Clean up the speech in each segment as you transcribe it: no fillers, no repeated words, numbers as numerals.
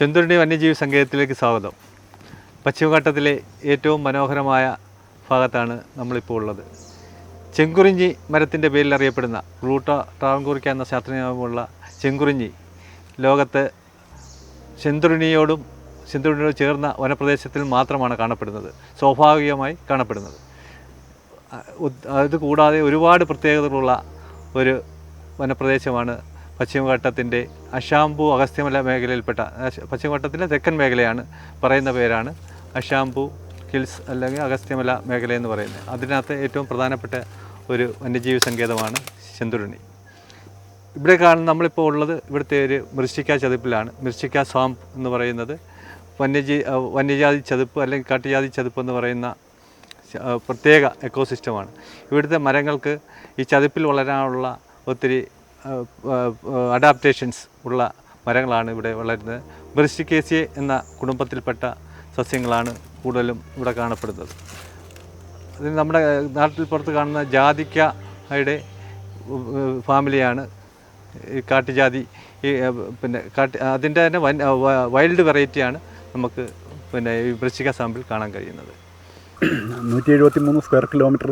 ചെന്തുരുണി വന്യജീവി സങ്കേതത്തിലേക്ക് സ്വാഗതം. പശ്ചിമഘട്ടത്തിലെ ഏറ്റവും മനോഹരമായ ഭാഗത്താണ് നമ്മളിപ്പോൾ ഉള്ളത്. ചെങ്കുറിഞ്ഞി മരത്തിൻ്റെ പേരിൽ അറിയപ്പെടുന്ന റൂട്ട ട്രാവൻകൂറിക്ക എന്ന ശാസ്ത്രനാമമുള്ള ചെങ്കുറിഞ്ഞി ലോകത്ത് ചെന്തുരുണിയോട് ചേർന്ന വനപ്രദേശത്തിൽ മാത്രമാണ് കാണപ്പെടുന്നത്, സ്വാഭാവികമായി കാണപ്പെടുന്നത്. അതുകൂടാതെ ഒരുപാട് പ്രത്യേകതകളുള്ള ഒരു വനപ്രദേശമാണ് പശ്ചിമഘട്ടത്തിൻ്റെ അഷാംപൂ അഗസ്ത്യമല മേഖലയിൽപ്പെട്ട, പശ്ചിമഘട്ടത്തിൻ്റെ തെക്കൻ മേഖലയാണ്, പറയുന്ന പേരാണ് അഷാംപൂ ഹിൽസ് അല്ലെങ്കിൽ അഗസ്ത്യമല മേഖല എന്ന് പറയുന്നത്. അതിനകത്ത് ഏറ്റവും പ്രധാനപ്പെട്ട ഒരു വന്യജീവി സങ്കേതമാണ് ചെന്തുരുണി. ഇവിടെ നമ്മളിപ്പോൾ ഉള്ളത് ഇവിടുത്തെ ഒരു മിർച്ചിക്ക ചതുപ്പിലാണ്. മിർച്ചിക്ക സ്വാമ്പ് എന്ന് പറയുന്നത് വന്യജാതി ചതുപ്പ് അല്ലെങ്കിൽ കാട്ടുജാതി ചതുപ്പ് എന്ന് പറയുന്ന പ്രത്യേക എക്കോസിസ്റ്റമാണ്. ഇവിടുത്തെ മരങ്ങൾക്ക് ഈ ചതുപ്പിൽ വളരാനുള്ള ഒത്തിരി അഡാപ്റ്റേഷൻസ് ഉള്ള മരങ്ങളാണ് ഇവിടെ വളരുന്നത്. ബ്രിസ്റ്റിക്കേസിയെ എന്ന കുടുംബത്തിൽപ്പെട്ട സസ്യങ്ങളാണ് കൂടുതലും ഇവിടെ കാണപ്പെടുന്നത്. അതിന് നമ്മുടെ നാട്ടിൽ പുറത്ത് കാണുന്ന ജാതിക്കയുടെ ഫാമിലിയാണ് ഈ കാട്ടുജാതി. അതിൻ്റെ തന്നെ വൈൽഡ് വെറൈറ്റിയാണ് നമുക്ക് ഈ വൃശ്ചിക സാമ്പിൾ കാണാൻ കഴിയുന്നത്. 173 സ്ക്വയർ കിലോമീറ്റർ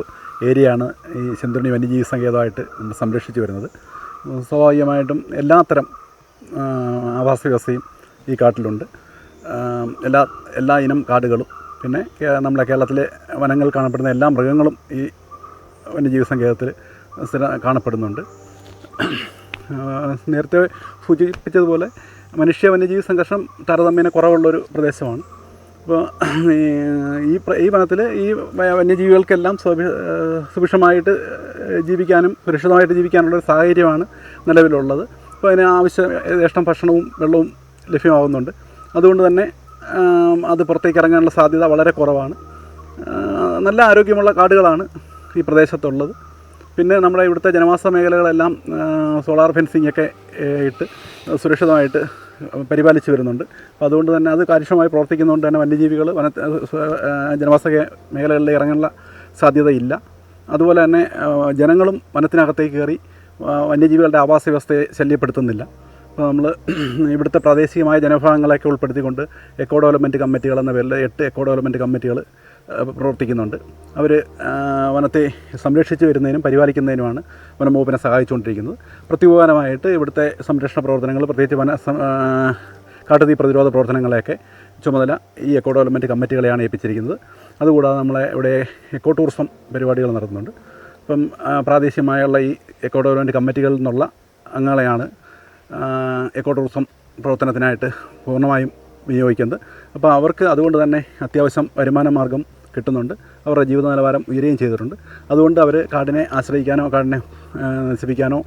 ഏരിയയാണ് ഈ ചെന്തുരുണി വന്യജീവി സങ്കേതമായിട്ട് നമ്മൾ സംരക്ഷിച്ചു വരുന്നത്. സ്വാഭാവികമായിട്ടും എല്ലാത്തരം ആവാസ വ്യവസ്ഥയും ഈ കാട്ടിലുണ്ട്. എല്ലാ ഇനം കാടുകളും പിന്നെ നമ്മുടെ കേരളത്തിലെ വനങ്ങളിൽ കാണപ്പെടുന്ന എല്ലാ മൃഗങ്ങളും ഈ വന്യജീവി സങ്കേതത്തിൽ കാണപ്പെടുന്നുണ്ട്. നേരത്തെ സൂചിപ്പിച്ചതുപോലെ മനുഷ്യ വന്യജീവി സംഘർഷം താരതമ്യേന കുറവുള്ളൊരു പ്രദേശമാണ്. അപ്പോൾ ഈ വനത്തിൽ ഈ വന്യജീവികൾക്കെല്ലാം സുഭിക്ഷമായിട്ട് ജീവിക്കാനും സുരക്ഷിതമായിട്ട് ജീവിക്കാനുള്ളൊരു സാഹചര്യമാണ് നിലവിലുള്ളത്. അപ്പോൾ അതിന് യഥേഷ്ടം ഭക്ഷണവും വെള്ളവും ലഭ്യമാകുന്നുണ്ട്. അതുകൊണ്ട് തന്നെ അത് പുറത്തേക്ക് ഇറങ്ങാനുള്ള സാധ്യത വളരെ കുറവാണ്. നല്ല ആരോഗ്യമുള്ള കാടുകളാണ് ഈ പ്രദേശത്തുള്ളത്. പിന്നെ നമ്മുടെ ഇവിടുത്തെ ജനവാസ മേഖലകളെല്ലാം സോളാർ ഫെൻസിങ്ങൊക്കെ ഇട്ട് സുരക്ഷിതമായിട്ട് പരിപാലിച്ച് വരുന്നുണ്ട്. അപ്പോൾ അതുകൊണ്ട് തന്നെ അത് കാര്യക്ഷമമായി പ്രവർത്തിക്കുന്നതുകൊണ്ട് തന്നെ വന്യജീവികൾ ജനവാസ മേഖലകളിൽ ഇറങ്ങാനുള്ള സാധ്യതയില്ല. അതുപോലെ തന്നെ ജനങ്ങളും വനത്തിനകത്തേക്ക് കയറി വന്യജീവികളുടെ ആവാസ വ്യവസ്ഥയെ ശല്യപ്പെടുത്തുന്നില്ല. അപ്പോൾ നമ്മൾ ഇവിടുത്തെ പ്രാദേശികമായ ജനവിഭാഗങ്ങളെയൊക്കെ ഉൾപ്പെടുത്തിക്കൊണ്ട് എക്കോ ഡെവലപ്മെൻറ്റ് കമ്മിറ്റികൾ എന്ന പേരിൽ 8 എക്കോ ഡെവലപ്മെൻറ്റ് കമ്മിറ്റികൾ പ്രവർത്തിക്കുന്നുണ്ട്. അവർ വനത്തെ സംരക്ഷിച്ച് വരുന്നതിനും പരിപാലിക്കുന്നതിനുമാണ് വനം വകുപ്പിനെ സഹായിച്ചുകൊണ്ടിരിക്കുന്നത്. പ്രത്യുപകാരമായിട്ട് ഇവിടുത്തെ സംരക്ഷണ പ്രവർത്തനങ്ങൾ, പ്രത്യേകിച്ച് കാട്ടുതീ പ്രതിരോധ പ്രവർത്തനങ്ങളെയൊക്കെ ചുമതല ഈ എക്കോ ഡെവലപ്മെൻറ്റ് കമ്മിറ്റികളെയാണ് ഏൽപ്പിച്ചിരിക്കുന്നത്. അതുകൂടാതെ നമ്മളെ ഇവിടെ എക്കോ ടൂറിസം പരിപാടികൾ നടത്തുന്നുണ്ട്. അപ്പം പ്രാദേശികമായുള്ള ഈ എക്കോ ഡെവലപ്മെൻറ്റ് കമ്മിറ്റികളിൽ നിന്നുള്ള അംഗങ്ങളെയാണ് എക്കോ ടൂറിസം പ്രവർത്തനത്തിനായിട്ട് പൂർണ്ണമായും വിനിയോഗിക്കുന്നത്. അപ്പോൾ അവർക്ക് അതുകൊണ്ട് തന്നെ അത്യാവശ്യം വരുമാന മാർഗം കിട്ടുന്നുണ്ട്. അവരുടെ ജീവിത നിലവാരം ഉയരുകയും ചെയ്തിട്ടുണ്ട്. അതുകൊണ്ട് അവർ കാടിനെ ആശ്രയിക്കാനോ കാടിനെ നശിപ്പിക്കാനോ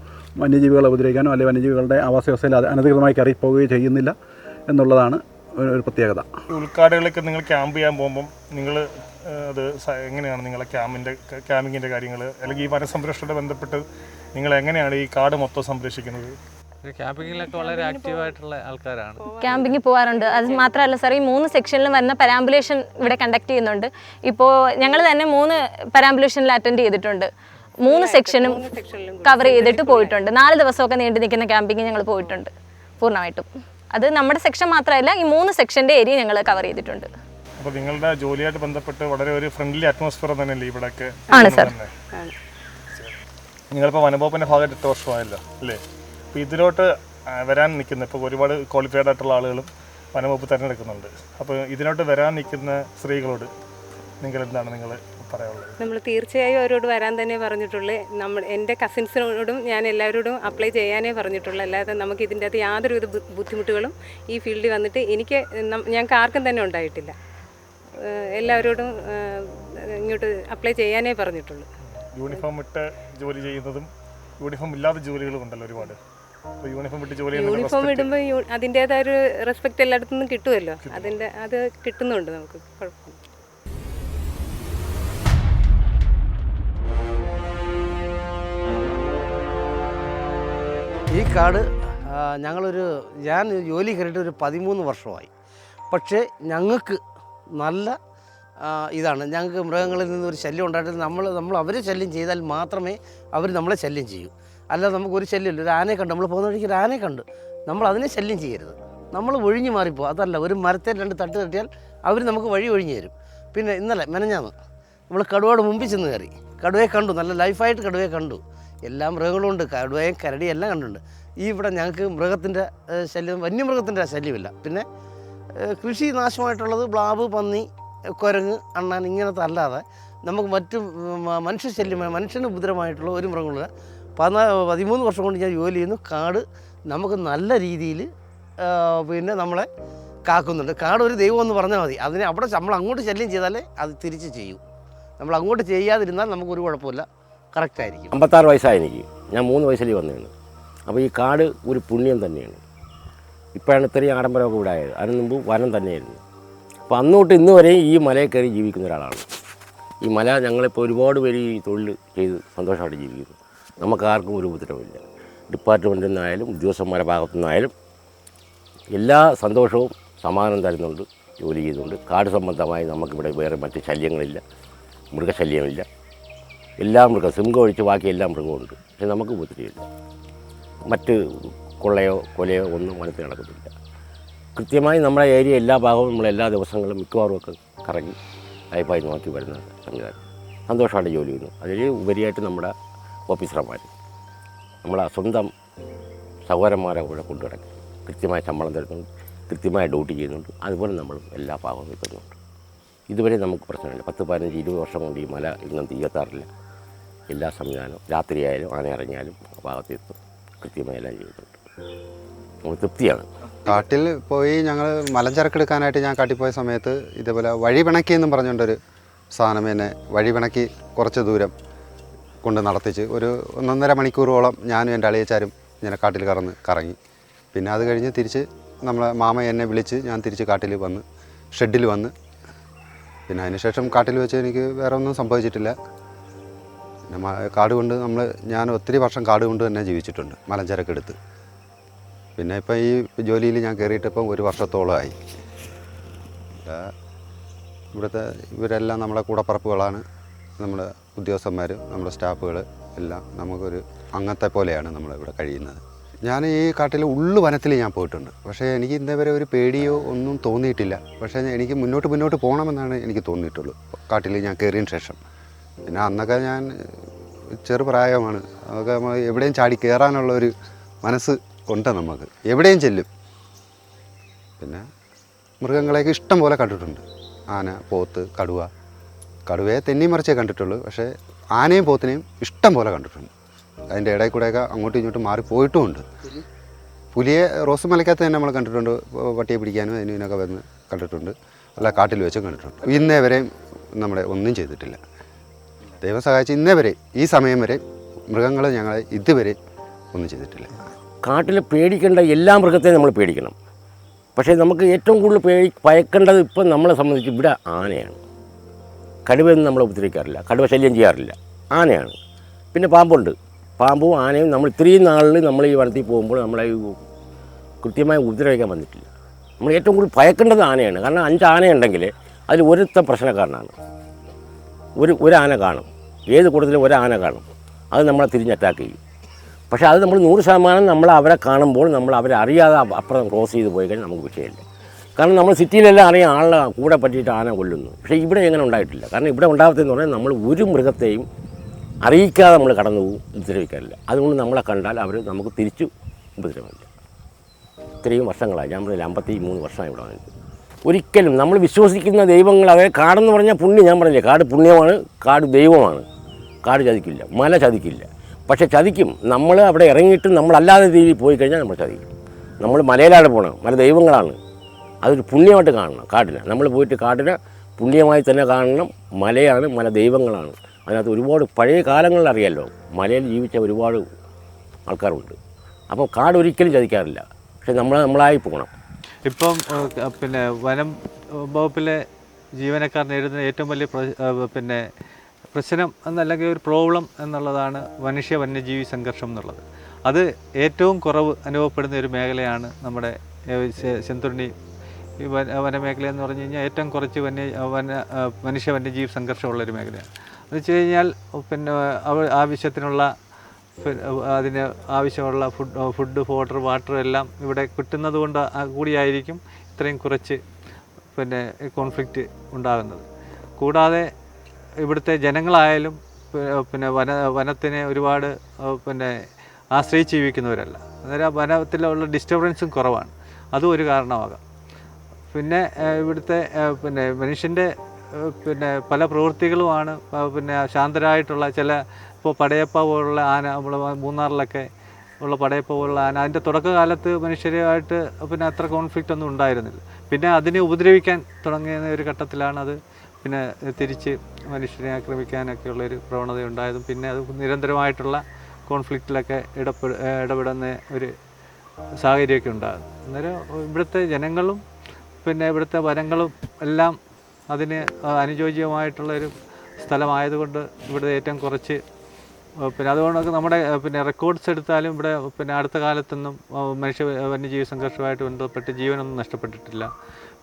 വന്യജീവികളെ ഉപദ്രവിക്കാനോ അല്ലെങ്കിൽ വന്യജീവികളുടെ ആവാസ വ്യവസ്ഥയിൽ അനധികൃതമായി കയറിപ്പോവുകയോ ചെയ്യുന്നില്ല എന്നുള്ളതാണ് ഒരു പ്രത്യേകത. ഉൾക്കാടുകളിലേക്ക് നിങ്ങൾ ക്യാമ്പ് ചെയ്യാൻ പോകുമ്പം നിങ്ങൾ അത് എങ്ങനെയാണ് നിങ്ങളെ ക്യാമ്പിങ്ങിൻ്റെ കാര്യങ്ങൾ അല്ലെങ്കിൽ ഈ വനസംരക്ഷണത്തെ ബന്ധപ്പെട്ട് നിങ്ങൾ എങ്ങനെയാണ് ഈ കാട് മൊത്തം സംരക്ഷിക്കുന്നത്? ക്യാമ്പിങ്ങിലൊക്കെ വളരെ ആക്റ്റീവായിട്ടുള്ള ആൾക്കാരാണ്. ക്യാമ്പിങ്ങിൽ പോകാറുണ്ട്. അത് മാത്രമല്ല സാർ, ഈ 3 സെക്ഷനിലും വരുന്ന പരാമ്പുലേഷൻ ഇവിടെ കണ്ടക്ട് ചെയ്യുന്നുണ്ട്. ഇപ്പോൾ ഞങ്ങൾ തന്നെ 3 പരാമ്പുലേഷനിൽ അറ്റൻഡ് ചെയ്തിട്ടുണ്ട്. 3 സെക്ഷനും കവർ ചെയ്തിട്ട് പോയിട്ടുണ്ട്. 4 ദിവസമൊക്കെ നീണ്ടു നിൽക്കുന്ന ക്യാമ്പിങ് ഞങ്ങൾ പോയിട്ടുണ്ട് പൂർണ്ണമായിട്ടും. അത് നമ്മുടെ സെക്ഷൻ മാത്രമല്ല, ഈ 3 സെക്ഷൻ്റെ ഏരിയ ഞങ്ങൾ കവർ ചെയ്തിട്ടുണ്ട്. അപ്പോൾ നിങ്ങളുടെ ജോലിയായിട്ട് ബന്ധപ്പെട്ട് വളരെ ഒരു ഫ്രണ്ട്ലി അറ്റ്മോസ്ഫിയർ തന്നെയല്ലേ ഇവിടെയൊക്കെ? ആണ് സാർ. നിങ്ങളിപ്പോൾ വനംവകുപ്പിൻ്റെ ഭാഗമായിട്ട് 8 വർഷമായല്ലോ അല്ലേ? അപ്പോൾ ഇതിലോട്ട് വരാൻ നിൽക്കുന്ന ഇപ്പോൾ ഒരുപാട് ക്വാളിഫൈഡ് ആയിട്ടുള്ള ആളുകളും വനംവകുപ്പ് തിരഞ്ഞെടുക്കുന്നുണ്ട്. അപ്പോൾ ഇതിലോട്ട് വരാൻ നിൽക്കുന്ന സ്ത്രീകളോട് എന്താണ് നിങ്ങൾ പറയാനുള്ളത്? നമ്മൾ തീർച്ചയായും അവരോട് വരാൻ തന്നെ പറഞ്ഞിട്ടുള്ളൂ. എൻ്റെ കസിൻസിനോടും ഞാൻ എല്ലാവരോടും അപ്ലൈ ചെയ്യാനേ പറഞ്ഞിട്ടുള്ളൂ. അല്ലാതെ നമുക്ക് ഇതിൻ്റെ അകത്ത് യാതൊരുവിധ ബുദ്ധിമുട്ടുകളും ഈ ഫീൽഡിൽ വന്നിട്ട് ഞങ്ങൾക്ക് ആർക്കും തന്നെ ഉണ്ടായിട്ടില്ല. എല്ലാവരോടും ഇങ്ങോട്ട് അപ്ലൈ ചെയ്യാനേ പറഞ്ഞിട്ടുള്ളൂ. യൂണിഫോം ഇട്ട് ജോലി ചെയ്യുന്നതും യൂണിഫോം ഇല്ലാത്ത ജോലികളും ഉണ്ടല്ലോ ഒരുപാട്. യൂണിഫോം ഇടുമ്പോൾ അതിൻ്റേതായൊരു റെസ്പെക്റ്റ് എല്ലായിടത്തു നിന്നും കിട്ടുമല്ലോ. അത് കിട്ടുന്നുണ്ട് നമുക്ക്, കുഴപ്പമില്ല. ഈ കാട് ഞാൻ ജോലി കയറിയിട്ട് ഒരു 13 വർഷമായി. പക്ഷേ ഞങ്ങൾക്ക് നല്ല ഇതാണ്. ഞങ്ങൾക്ക് മൃഗങ്ങളിൽ നിന്നൊരു ശല്യം ഉണ്ടായിട്ട് നമ്മൾ അവരെ ശല്യം ചെയ്താൽ മാത്രമേ അവർ നമ്മളെ ശല്യം ചെയ്യൂ. അല്ലാതെ നമുക്കൊരു ശല്യമില്ല. ഒരു ആനയെ കണ്ട് നമ്മൾ പോകുന്ന വഴിക്ക് ഒരു ആനയെ കണ്ട് നമ്മൾ അതിനെ ശല്യം ചെയ്യരുത്. നമ്മൾ ഒഴിഞ്ഞു മാറിപ്പോൾ. അതല്ല, ഒരു മരത്തെ 2 തട്ട് തട്ടിയാൽ അവർ നമുക്ക് വഴി ഒഴിഞ്ഞു തരും. പിന്നെ ഇന്നലെ മെനഞ്ഞാന്ന് നമ്മൾ കടുവയുടെ മുമ്പിൽ ചെന്ന് കയറി. കടുവയെ കണ്ടു, നല്ല ലൈഫായിട്ട് കടുവയെ കണ്ടു. എല്ലാ മൃഗങ്ങളും ഉണ്ട്, കടുവയും കരടിയും എല്ലാം കണ്ടുണ്ട്. ഈ ഇവിടെ ഞങ്ങൾക്ക് മൃഗത്തിൻ്റെ ശല്യം, വന്യമൃഗത്തിൻ്റെ ശല്യമില്ല. പിന്നെ കൃഷി നാശമായിട്ടുള്ളത് പ്ലാവ്, പന്നി, കുരങ്ങ്, അണ്ണാൻ ഇങ്ങനത്തെ അല്ലാതെ നമുക്ക് മറ്റ് മനുഷ്യ ശല്യമായ, മനുഷ്യന് ഉപദ്രവമായിട്ടുള്ള ഒരു മൃഗങ്ങളില്ല. 13 വർഷം കൊണ്ട് ഞാൻ ജോലി ചെയ്യുന്നു. കാട് നമുക്ക് നല്ല രീതിയിൽ പിന്നെ നമ്മളെ കാക്കുന്നുണ്ട്. കാട് ഒരു ദൈവം എന്ന് പറഞ്ഞാൽ മതി. അതിനെ അവിടെ നമ്മൾ അങ്ങോട്ട് ശല്യം ചെയ്താലേ അത് തിരിച്ച് ചെയ്യും. നമ്മൾ അങ്ങോട്ട് ചെയ്യാതിരുന്നാൽ നമുക്കൊരു കുഴപ്പമില്ല, കറക്റ്റായിരിക്കും. 56 വയസ്സായി എനിക്ക്. ഞാൻ 3 വയസ്സിൽ വന്നതാണ്. അപ്പോൾ ഈ കാട് ഒരു പുണ്യം തന്നെയാണ്. ഇപ്പോഴാണ് ഇത്രയും ആഡംബരമൊക്കെ ഇവിടെ ആയത്. അതിന് മുമ്പ് വനം തന്നെയായിരുന്നു. അപ്പോൾ അന്നോട്ട് ഇന്ന് വരെയും ഈ മലയിൽ കയറി ജീവിക്കുന്ന ഒരാളാണ്. ഈ മല ഞങ്ങളിപ്പോൾ ഒരുപാട് പേര് ഈ തൊഴിൽ ചെയ്ത് സന്തോഷമായിട്ട് ജീവിക്കുന്നു. നമുക്കാർക്കും ഒരു ഉപദ്രവമില്ല. ഡിപ്പാർട്ട്മെൻറ്റിൽ നിന്നായാലും ഉദ്യോഗസ്ഥന്മാരുടെ ഭാഗത്തു നിന്നായാലും എല്ലാ സന്തോഷവും സമാധാനം തരുന്നുണ്ട്, ജോലി ചെയ്യുന്നുണ്ട്. കാട് സംബന്ധമായി നമുക്കിവിടെ വേറെ മറ്റ് ശല്യങ്ങളില്ല, മൃഗശല്യമില്ല. എല്ലാ സിംഹം ഒഴിച്ച് ബാക്കി എല്ലാ മൃഗമുണ്ട്. പക്ഷെ നമുക്ക് ഉപദ്രവമില്ല. മറ്റ് കൊള്ളയോ കൊലയോ ഒന്നും വനത്തിൽ നടക്കുന്നില്ല. കൃത്യമായി നമ്മുടെ ഏരിയ എല്ലാ ഭാഗവും നമ്മൾ എല്ലാ ദിവസങ്ങളും മിക്കവാറും ഒക്കെ കറങ്ങി ലൈഫായി നോക്കി വരുന്ന സംവിധാനം. സന്തോഷമായിട്ട് ജോലി ചെയ്യുന്നു. അതിൽ ഉപരിയായിട്ട് നമ്മുടെ ഓഫീസർമാർ നമ്മളെ സ്വന്തം സഹോദരന്മാരെ കൂടെ കൊണ്ടു കിടക്കും. കൃത്യമായ ശമ്പളം തരുന്നുണ്ട്, കൃത്യമായ ഡ്യൂട്ടി ചെയ്യുന്നുണ്ട്. അതുപോലെ നമ്മൾ എല്ലാ ഭാഗവും നിൽക്കുന്നുണ്ട്. ഇതുവരെ നമുക്ക് പ്രശ്നമില്ല. 10, 15, 20 വർഷം കൊണ്ട് ഈ മല ഇന്നും തീയത്താറില്ല. എല്ലാ സംവിധാനവും രാത്രിയായാലും ആന ഇറങ്ങിയാലും ഭാഗത്തെത്തും, കൃത്യമായി എല്ലാം ചെയ്യുന്നുണ്ട്. നമുക്ക് തൃപ്തിയാണ്. കാട്ടിൽ പോയി ഞങ്ങൾ മലഞ്ചരക്കെടുക്കാനായിട്ട് ഞാൻ കാട്ടിൽ പോയ സമയത്ത് ഇതേപോലെ വഴി പിണക്കി എന്നും പറഞ്ഞുകൊണ്ടൊരു സാധനം എന്നെ വഴി പിണക്കി കുറച്ച് ദൂരം കൊണ്ട് നടത്തിച്ച് ഒരു 1.5 മണിക്കൂറോളം ഞാനും എൻ്റെ അളിയച്ചാരും ഇങ്ങനെ കാട്ടിൽ കറങ്ങി. പിന്നെ അത് കഴിഞ്ഞ് തിരിച്ച് നമ്മളെ മാമ എന്നെ വിളിച്ച് ഞാൻ തിരിച്ച് കാട്ടിൽ വന്ന് ഷെഡിൽ വന്ന് പിന്നെ അതിനുശേഷം കാട്ടിൽ വെച്ച് എനിക്ക് വേറെ ഒന്നും സംഭവിച്ചിട്ടില്ല. പിന്നെ കാട് കൊണ്ട് ഞാൻ ഒത്തിരി വർഷം കാട് കൊണ്ട് തന്നെ ജീവിച്ചിട്ടുണ്ട്, മലഞ്ചരക്കെടുത്ത്. പിന്നെ ഇപ്പം ഈ ജോലിയിൽ ഞാൻ കയറിയിട്ട് ഇപ്പം 1 വർഷത്തോളമായി. ഇവിടുത്തെ ഇവരെല്ലാം നമ്മുടെ കൂടപ്പറപ്പുകളാണ്. നമ്മുടെ ഉദ്യോഗസ്ഥന്മാർ, നമ്മുടെ സ്റ്റാഫുകൾ എല്ലാം നമുക്കൊരു അംഗത്തെ പോലെയാണ് നമ്മളിവിടെ കഴിയുന്നത്. ഞാൻ ഈ കാട്ടിലെ വനത്തിൽ ഞാൻ പോയിട്ടുണ്ട്. പക്ഷേ എനിക്ക് ഇന്നേവരെ ഒരു പേടിയോ ഒന്നും തോന്നിയിട്ടില്ല. പക്ഷേ എനിക്ക് മുന്നോട്ട് പോകണമെന്നാണ് എനിക്ക് തോന്നിയിട്ടുള്ളൂ കാട്ടിൽ ഞാൻ കയറിയതിന് ശേഷം. പിന്നെ അന്നൊക്കെ ഞാൻ ചെറുപ്രായമാണ്. അതൊക്കെ നമ്മൾ എവിടെയും ചാടി കയറാനുള്ളൊരു മനസ്സ് ഉണ്ട് നമുക്ക്, എവിടെയും ചെല്ലും. പിന്നെ മൃഗങ്ങളെയൊക്കെ ഇഷ്ടം പോലെ കണ്ടിട്ടുണ്ട്. ആന, പോത്ത്, കടുവയെ തെന്നിമറിച്ചേ കണ്ടിട്ടുള്ളൂ. പക്ഷേ ആനയും പോത്തിനെയും ഇഷ്ടം പോലെ കണ്ടിട്ടുണ്ട്. അതിൻ്റെ ഇടയിൽ കൂടെയൊക്കെ അങ്ങോട്ടും ഇങ്ങോട്ടും മാറിപ്പോയിട്ടുമുണ്ട്. പുലിയെ റോസ് മലക്കകത്ത് തന്നെ നമ്മൾ കണ്ടിട്ടുണ്ട്. പട്ടിയെ പിടിക്കാനും അതിനൊക്കെ വന്ന് കണ്ടിട്ടുണ്ട്. അല്ല, കാട്ടിൽ വെച്ചും കണ്ടിട്ടുണ്ട്. ഇന്നേ വരെയും നമ്മളെ ഒന്നും ചെയ്തിട്ടില്ല. ദൈവം സഹായിച്ച് ഇന്നേ വരെ ഈ സമയം വരെ മൃഗങ്ങൾ ഞങ്ങളെ ഇതുവരെ ഒന്നും ചെയ്തിട്ടില്ല. കാട്ടിൽ പേടിക്കേണ്ട എല്ലാ മൃഗത്തെയും നമ്മൾ പേടിക്കണം. പക്ഷേ നമുക്ക് ഏറ്റവും കൂടുതൽ ഭയക്കേണ്ടത് ഇപ്പം നമ്മളെ സംബന്ധിച്ച് ഇവിടെ ആനയാണ്. കടുവയൊന്നും നമ്മളെ ഉപദ്രവിക്കാറില്ല, കടുവ ശല്യം ചെയ്യാറില്ല. ആനയാണ്. പിന്നെ പാമ്പുണ്ട്. പാമ്പും ആനയും നമ്മൾ ഇത്രയും നാളിൽ നമ്മൾ ഈ വനത്തിൽ പോകുമ്പോൾ നമ്മളെ കൃത്യമായി ഉപദ്രവിക്കാൻ വന്നിട്ടില്ല. നമ്മൾ ഏറ്റവും കൂടുതൽ ഭയക്കേണ്ടത് ആനയാണ്. കാരണം 5 ആനയുണ്ടെങ്കിൽ അതിൽ ഒരുത്തൻ പ്രശ്നക്കാരനാണ്. ഒരു ആന കാണും, ഏത് കൂട്ടത്തിലും ഒരു ആന കാണും. അത് നമ്മളെ തിരിഞ്ഞ് അറ്റാക്ക് ചെയ്യും. പക്ഷേ അത് നമ്മൾ 100% നമ്മൾ അവരെ കാണുമ്പോൾ നമ്മൾ അവരെ അറിയാതെ അപ്പുറം ക്രോസ് ചെയ്ത് പോയി കഴിഞ്ഞാൽ നമുക്ക് വിഷയമില്ല. കാരണം നമ്മൾ സിറ്റിയിലെല്ലാം അറിയാം ആളെ കൂടെ പറ്റിയിട്ട് ആന കൊല്ലുന്നു. പക്ഷേ ഇവിടെ എങ്ങനെ ഉണ്ടായിട്ടില്ല. കാരണം ഇവിടെ ഉണ്ടാകത്തെന്ന് പറഞ്ഞാൽ നമ്മൾ ഒരു മൃഗത്തെയും അറിയിക്കാതെ നമ്മൾ കടന്നു പോകും, ഉപദ്രവിക്കാറില്ല. അതുകൊണ്ട് നമ്മളെ കണ്ടാൽ അവർ നമുക്ക് തിരിച്ചു ഉപദ്രവമില്ല. ഇത്രയും വർഷങ്ങളായി, ഞാൻ പറഞ്ഞില്ല 53 വർഷമായി ഇവിടെ വന്നിട്ട്. ഒരിക്കലും നമ്മൾ വിശ്വസിക്കുന്ന ദൈവങ്ങൾ, അതായത് കാടെന്ന് പറഞ്ഞാൽ പുണ്യം, ഞാൻ പറഞ്ഞില്ലേ കാട് പുണ്യമാണ്, കാട് ദൈവമാണ്. കാട് ചതിക്കില്ല, മല ചതിക്കില്ല. പക്ഷേ ചതിക്കും. നമ്മൾ അവിടെ ഇറങ്ങിയിട്ട് നമ്മളല്ലാതെ രീതിയിൽ പോയി കഴിഞ്ഞാൽ നമ്മൾ ചതിക്കും. നമ്മൾ മലയിലാണ് പോകണം, മല ദൈവങ്ങളാണ്. അതൊരു പുണ്യമായിട്ട് കാണണം കാടിനെ. നമ്മൾ പോയിട്ട് കാടിനെ പുണ്യമായി തന്നെ കാണണം. മലയാണ്, മല ദൈവങ്ങളാണ്. അതിനകത്ത് ഒരുപാട് പഴയ കാലങ്ങളിൽ അറിയാമല്ലോ, മലയിൽ ജീവിച്ച ഒരുപാട് ആൾക്കാരുണ്ട്. അപ്പോൾ കാട് ഒരിക്കലും ചതിക്കാറില്ല. പക്ഷെ നമ്മളായി പോകണം. ഇപ്പം പിന്നെ വനം വകുപ്പിലെ ജീവനക്കാർ നേരിടുന്ന ഏറ്റവും വലിയ പ്രശ്നം എന്നല്ലെങ്കിൽ ഒരു പ്രോബ്ലം എന്നുള്ളതാണ് വന്യജീവി സംഘർഷം എന്നുള്ളത്. അത് ഏറ്റവും കുറവ് അനുഭവപ്പെടുന്ന ഒരു മേഖലയാണ് നമ്മുടെ ചെന്തുരുണി വനമേഖല എന്ന് പറഞ്ഞു കഴിഞ്ഞാൽ. ഏറ്റവും കുറച്ച് വന്യജീവി സംഘർഷമുള്ളൊരു മേഖലയാണ്. എന്ന് വെച്ച് കഴിഞ്ഞാൽ പിന്നെ ആവശ്യത്തിനുള്ള അതിന് ആവശ്യമുള്ള ഫുഡ് ഫോഡർ വാട്ടർ എല്ലാം ഇവിടെ കിട്ടുന്നത് കൊണ്ട് കൂടിയായിരിക്കും ഇത്രയും കുറച്ച് കോൺഫ്ലിക്റ്റ് ഉണ്ടാകുന്നത്. കൂടാതെ ഇവിടുത്തെ ജനങ്ങളായാലും വനത്തിനെ ഒരുപാട് ആശ്രയിച്ച് ജീവിക്കുന്നവരല്ല. അന്നേരം വനത്തിലുള്ള ഡിസ്റ്റർബൻസും കുറവാണ്, അതും ഒരു കാരണമാകാം. പിന്നെ ഇവിടുത്തെ മനുഷ്യൻ്റെ പല പ്രവൃത്തികളുമാണ് ശാന്തരായിട്ടുള്ള ഇപ്പോൾ പടയപ്പ പോലുള്ള ആന, നമ്മൾ മൂന്നാറിലൊക്കെ ഉള്ള പടയപ്പ പോലുള്ള ആന, അതിൻ്റെ തുടക്കകാലത്ത് മനുഷ്യരുമായിട്ട് അത്ര കോൺഫ്ലിക്റ്റ് ഒന്നും ഉണ്ടായിരുന്നില്ല. പിന്നെ അതിനെ ഉപദ്രവിക്കാൻ തുടങ്ങിയ ഒരു ഘട്ടത്തിലാണ് അത് തിരിച്ച് മനുഷ്യരെ ആക്രമിക്കാനൊക്കെയുള്ളൊരു പ്രവണത ഉണ്ടായതും പിന്നെ അത് നിരന്തരമായിട്ടുള്ള കോൺഫ്ലിക്റ്റിലൊക്കെ ഇടപെടുന്ന ഒരു സാഹചര്യമൊക്കെ ഉണ്ടാകും. അന്നേരം ഇവിടുത്തെ ജനങ്ങളും ഇവിടുത്തെ വനങ്ങളും എല്ലാം അതിന് അനുയോജ്യമായിട്ടുള്ളൊരു സ്ഥലമായതുകൊണ്ട് ഇവിടെ ഏറ്റവും കുറച്ച് അതുകൊണ്ടൊക്കെ നമ്മുടെ റെക്കോർഡ്സ് എടുത്താലും ഇവിടെ അടുത്ത കാലത്തൊന്നും വന്യജീവി സംഘർഷമായിട്ട് ബന്ധപ്പെട്ട് ജീവനൊന്നും നഷ്ടപ്പെട്ടിട്ടില്ല.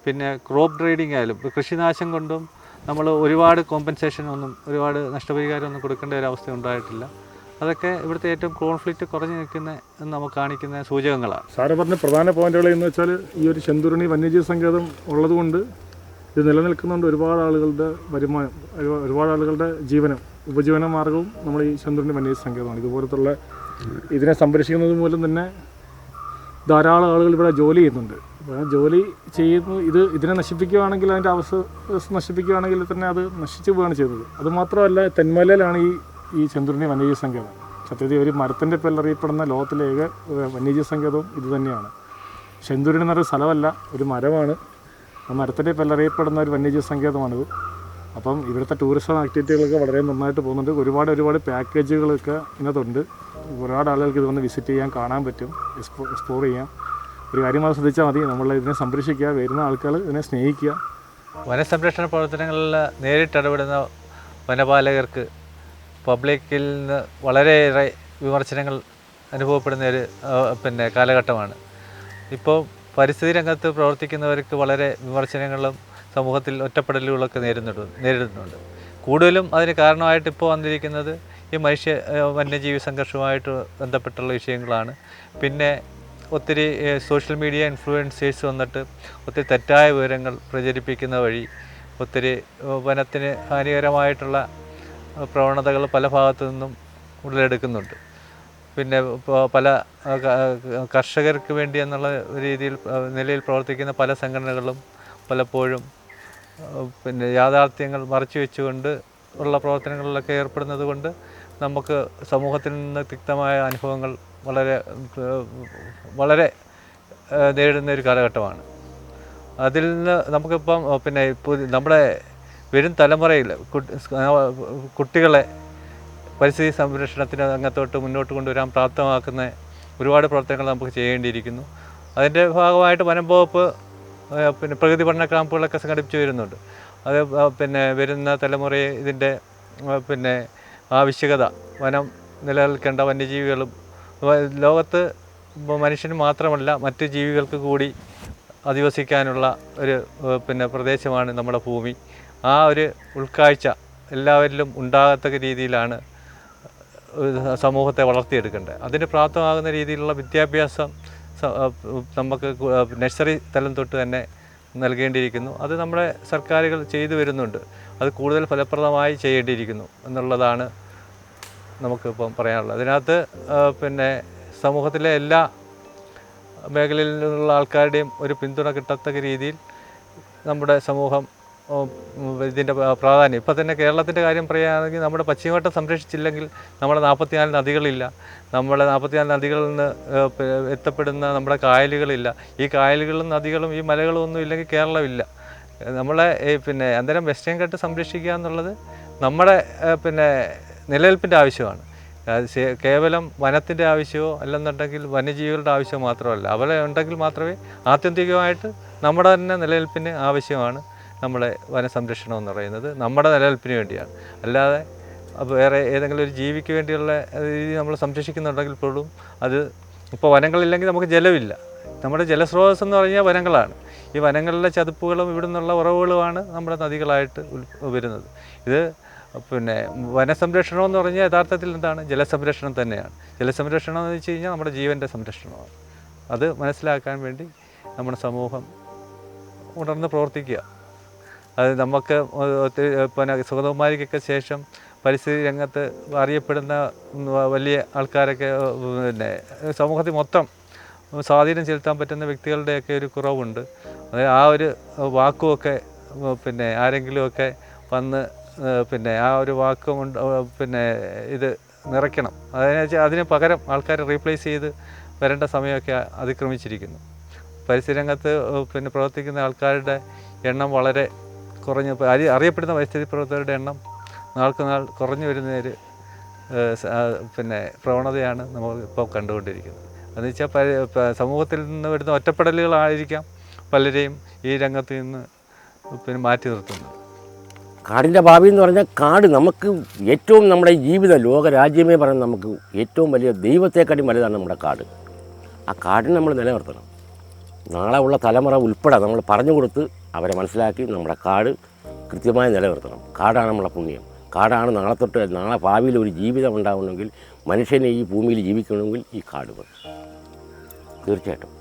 പിന്നെ ക്രോപ്പ് ബ്രീഡിംഗ് ആയാലും കൃഷിനാശം കൊണ്ടും നമ്മൾ ഒരുപാട് കോമ്പൻസേഷനൊന്നും ഒരുപാട് നഷ്ടപരിഹാരമൊന്നും കൊടുക്കേണ്ട ഒരു അവസ്ഥ ഉണ്ടായിട്ടില്ല. അതൊക്കെ ഇവിടുത്തെ ഏറ്റവും കോൺഫ്ലിക്റ്റ് കുറഞ്ഞു നിൽക്കുന്ന നമുക്ക് കാണിക്കുന്ന സൂചകങ്ങളാണ്. സാറ് പറഞ്ഞ പ്രധാന പോയിന്റുകൾ എന്ന് വെച്ചാൽ ഈ ഒരു ചെന്തുരുണി വന്യജീവി സങ്കേതം ഉള്ളതുകൊണ്ട് ഇത് നിലനിൽക്കുന്നുണ്ട്. ഒരുപാട് ആളുകളുടെ വരുമാനം, ഒരുപാട് ആളുകളുടെ ഉപജീവന മാർഗവും നമ്മൾ ഈ ചെന്തുരുണി വന്യജീവി സങ്കേതമാണ്. ഇതുപോലത്തുള്ള ഇതിനെ സംരക്ഷിക്കുന്നത് മൂലം തന്നെ ധാരാളം ആളുകൾ ഇവിടെ ജോലി ചെയ്യുന്നുണ്ട്. ജോലി ചെയ്യുന്നു ഇതിനെ നശിപ്പിക്കുകയാണെങ്കിൽ, അതിൻ്റെ അവസ്ഥ നശിപ്പിക്കുകയാണെങ്കിൽ തന്നെ അത് നശിച്ചു പോവുകയാണ് ചെയ്തത്. അതുമാത്രമല്ല, തെന്മലയിലാണ് ഈ ചെന്തുരുണി വന്യജീവി സങ്കേതം. സത്യത്തിൽ ഒരു മരത്തിൻ്റെ പേരിലറിയപ്പെടുന്ന ലോകത്തിലെ ഏക വന്യജീവി സങ്കേതവും ഇത് തന്നെയാണ്. ചെന്തുരുണി എന്നൊരു സ്ഥലമല്ല, ഒരു മരമാണ്. ആ മരത്തിൻ്റെ പേരിലറിയപ്പെടുന്ന ഒരു വന്യജീവി സങ്കേതമാണിത്. അപ്പം ഇവിടുത്തെ ടൂറിസം ആക്ടിവിറ്റികളൊക്കെ വളരെ നന്നായിട്ട് പോകുന്നുണ്ട്. ഒരുപാട് പാക്കേജുകളൊക്കെ ഇതിനകത്തുണ്ട്. ഒരുപാട് ആളുകൾക്ക് ഇത് വന്ന് വിസിറ്റ് ചെയ്യാൻ, കാണാൻ പറ്റും, എക്സ്പ്ലോർ ചെയ്യാം. ഒരു കാര്യം അത് ശ്രദ്ധിച്ചാൽ മതി, നമ്മൾ ഇതിനെ സംരക്ഷിക്കുക, വരുന്ന ആൾക്കാർ ഇതിനെ സ്നേഹിക്കുക. വനസംരക്ഷണ പ്രവർത്തനങ്ങളിൽ നേരിട്ടിടപെടുന്ന വനപാലകർക്ക് പബ്ലിക്കിൽ നിന്ന് വളരെയേറെ വിമർശനങ്ങൾ അനുഭവപ്പെടുന്ന ഒരു കാലഘട്ടമാണ്. ഇപ്പോൾ പരിസ്ഥിതി രംഗത്ത് പ്രവർത്തിക്കുന്നവർക്ക് വളരെ വിമർശനങ്ങളും സമൂഹത്തിൽ ഒറ്റപ്പെടലുകളൊക്കെ നേരിടുന്നുണ്ട്. കൂടുതലും അതിന് കാരണമായിട്ട് ഇപ്പോൾ വന്നിരിക്കുന്നത് ഈ വന്യജീവി സംഘർഷവുമായിട്ട് ബന്ധപ്പെട്ടുള്ള വിഷയങ്ങളാണ്. പിന്നെ ഒത്തിരി സോഷ്യൽ മീഡിയ ഇൻഫ്ലുവൻസേഴ്സ് വന്നിട്ട് ഒത്തിരി തെറ്റായ വിവരങ്ങൾ പ്രചരിപ്പിക്കുന്ന വഴി ഒത്തിരി വനത്തിന് ഹാനികരമായിട്ടുള്ള പ്രവണതകൾ പല ഭാഗത്തു നിന്നും ഉടലെടുക്കുന്നുണ്ട്. പിന്നെ പല കർഷകർക്ക് വേണ്ടി എന്നുള്ള നിലയിൽ പ്രവർത്തിക്കുന്ന പല സംഘടനകളും പലപ്പോഴും യാഥാർത്ഥ്യങ്ങൾ മറച്ചു വെച്ചുകൊണ്ട് ഉള്ള പ്രവർത്തനങ്ങളിലൊക്കെ ഏർപ്പെടുന്നത് കൊണ്ട് നമുക്ക് സമൂഹത്തിൽ നിന്ന് തിക്തമായ അനുഭവങ്ങൾ വളരെ നേരിടുന്ന ഒരു കാലഘട്ടമാണ്. അതിൽ നിന്ന് നമുക്കിപ്പം നമ്മുടെ വരും തലമുറയിൽ കുട്ടികളെ പരിസ്ഥിതി സംരക്ഷണത്തിന് രംഗത്തോട്ട് മുന്നോട്ട് കൊണ്ടുവരാൻ പ്രാപ്തമാക്കുന്ന ഒരുപാട് പ്രവർത്തനങ്ങൾ നമുക്ക് ചെയ്യേണ്ടിയിരിക്കുന്നു. അതിൻ്റെ ഭാഗമായിട്ട് വനം വകുപ്പ് പ്രകൃതി പഠന ക്യാമ്പുകളൊക്കെ സംഘടിപ്പിച്ച് വരുന്നുണ്ട്. അത് വരുന്ന തലമുറയെ ഇതിൻ്റെ ആവശ്യകത, വനം നിലനിൽക്കേണ്ട വന്യജീവികളും ലോകത്ത് മനുഷ്യന് മാത്രമല്ല മറ്റ് ജീവികൾക്ക് കൂടി അധിവസിക്കാനുള്ള ഒരു പ്രദേശമാണ് നമ്മുടെ ഭൂമി. ആ ഒരു ഉൾക്കാഴ്ച എല്ലാവരിലും ഉണ്ടാകത്തക്ക രീതിയിലാണ് സമൂഹത്തെ വളർത്തിയെടുക്കേണ്ടത്. അതിന് പ്രാപ്തമാകുന്ന രീതിയിലുള്ള വിദ്യാഭ്യാസം നമുക്ക് നഴ്സറി തലം തൊട്ട് തന്നെ നൽകേണ്ടിയിരിക്കുന്നു. അത് നമ്മുടെ സർക്കാരുകൾ ചെയ്തു വരുന്നുണ്ട്. അത് കൂടുതൽ ഫലപ്രദമായി ചെയ്യേണ്ടിയിരിക്കുന്നു എന്നുള്ളതാണ് നമുക്കിപ്പം പറയാനുള്ളത്. അതിനകത്ത് സമൂഹത്തിലെ എല്ലാ മേഖലയിൽ നിന്നുള്ള ആൾക്കാരുടെയും ഒരു പിന്തുണ കിട്ടത്തക്ക രീതിയിൽ നമ്മുടെ സമൂഹം ഇതിൻ്റെ പ്രാധാന്യം, ഇപ്പം തന്നെ കേരളത്തിൻ്റെ കാര്യം പറയുകയാണെങ്കിൽ നമ്മുടെ പശ്ചിമഘട്ടം സംരക്ഷിച്ചില്ലെങ്കിൽ നമ്മുടെ 44 നദികളില്ല. നമ്മുടെ 44 നദികളിൽ നിന്ന് എത്തപ്പെടുന്ന നമ്മുടെ കായലുകളില്ല. ഈ കായലുകളും നദികളും ഈ മലകളും ഒന്നും ഇല്ലെങ്കിൽ കേരളമില്ല. നമ്മളെ അന്നേരം വെസ്റ്റേൺ ഘട്ട് സംരക്ഷിക്കുക എന്നുള്ളത് നമ്മുടെ നിലനിൽപ്പിൻ്റെ ആവശ്യമാണ്. കേവലം വനത്തിൻ്റെ ആവശ്യമോ അല്ലെന്നുണ്ടെങ്കിൽ വന്യജീവികളുടെ ആവശ്യമോ മാത്രമല്ല. അവരെ ഉണ്ടെങ്കിൽ മാത്രമേ ആത്യന്തികമായിട്ട് നമ്മുടെ തന്നെ നിലനിൽപ്പിന് ആവശ്യമാണ് നമ്മുടെ വനസംരക്ഷണം എന്ന് പറയുന്നത്. നമ്മുടെ നിലനിൽപ്പിന് വേണ്ടിയാണ്, അല്ലാതെ വേറെ ഏതെങ്കിലും ഒരു ജീവിക്ക് വേണ്ടിയുള്ള രീതി നമ്മൾ സംരക്ഷിക്കുന്നുണ്ടെങ്കിൽ പോലും അത് ഇപ്പോൾ വനങ്ങളില്ലെങ്കിൽ നമുക്ക് ജലമില്ല. നമ്മുടെ ജലസ്രോതസ് എന്ന് പറഞ്ഞാൽ വനങ്ങളാണ്. ഈ വനങ്ങളിലെ ചതുപ്പുകളും ഇവിടെ നിന്നുള്ള ഉറവുകളുമാണ് നമ്മുടെ നദികളായിട്ട് വരുന്നത്. ഇത് പിന്നെ വനസംരക്ഷണം എന്ന് പറഞ്ഞാൽ യഥാർത്ഥത്തിൽ എന്താണ്? ജലസംരക്ഷണം തന്നെയാണ്. ജലസംരക്ഷണം എന്ന് വെച്ച് കഴിഞ്ഞാൽ നമ്മുടെ ജീവൻ്റെ സംരക്ഷണമാണ്. അത് മനസ്സിലാക്കാൻ വേണ്ടി നമ്മുടെ സമൂഹം ഉണർന്ന് പ്രവർത്തിക്കുക. അത് നമുക്ക് പിന്നെ സുഗതകുമാരിക്കൊക്കെ ശേഷം പരിസ്ഥിതി രംഗത്ത് അറിയപ്പെടുന്ന വലിയ ആൾക്കാരൊക്കെ പിന്നെ സമൂഹത്തിൽ മൊത്തം സ്വാധീനം ചെലുത്താൻ പറ്റുന്ന വ്യക്തികളുടെയൊക്കെ ഒരു കുറവുണ്ട്. അതായത് ആ ഒരു വാക്കുമൊക്കെ പിന്നെ ആരെങ്കിലുമൊക്കെ വന്ന് പിന്നെ ആ ഒരു വാക്ക് കൊണ്ട് പിന്നെ ഇത് നിറയ്ക്കണം. അതിന് പകരം ആൾക്കാരെ റീപ്ലേസ് ചെയ്ത് വരേണ്ട സമയമൊക്കെ അതിക്രമിച്ചിരിക്കുന്നു. പരിസ്ഥിതി രംഗത്ത് പിന്നെ പ്രവർത്തിക്കുന്ന ആൾക്കാരുടെ എണ്ണം വളരെ കുറഞ്ഞ് അറിയപ്പെടുന്ന പരിസ്ഥിതി പ്രവർത്തകരുടെ എണ്ണം നാൾക്ക് നാൾ കുറഞ്ഞു വരുന്നൊരു പിന്നെ പ്രവണതയാണ് നമ്മൾ ഇപ്പോൾ കണ്ടുകൊണ്ടിരിക്കുന്നത്. എന്ന് വെച്ചാൽ സമൂഹത്തിൽ നിന്ന് വരുന്ന ഒറ്റപ്പെടലുകളായിരിക്കാം പലരെയും ഈ രംഗത്ത് നിന്ന് പിന്നെ മാറ്റി നിർത്തുന്നത്. കാടിൻ്റെ ഭാവി എന്ന് പറഞ്ഞാൽ കാട് നമുക്ക് ഏറ്റവും നമ്മുടെ ജീവിതം ലോകരാജ്യമേ പറയുന്നത് നമുക്ക് ഏറ്റവും വലിയ ദൈവത്തെക്കാട്ടി വലുതാണ് നമ്മുടെ കാട്. ആ കാടിനെ നമ്മൾ നിലനിർത്തണം. നാളെ ഉള്ള തലമുറ ഉൾപ്പെടെ നമ്മൾ പറഞ്ഞു കൊടുത്ത് അവരെ മനസ്സിലാക്കി നമ്മുടെ കാട് കൃത്യമായി നിലനിർത്തണം. കാടാണ് നമ്മളെ പുണ്യം. കാടാണ് നാളെ തൊട്ട് നാളെ ഭാവിയിൽ ഒരു ജീവിതം ഉണ്ടാവണമെങ്കിൽ മനുഷ്യനെ ഈ ഭൂമിയിൽ ജീവിക്കണമെങ്കിൽ ഈ കാട് വേണം തീർച്ചയായിട്ടും.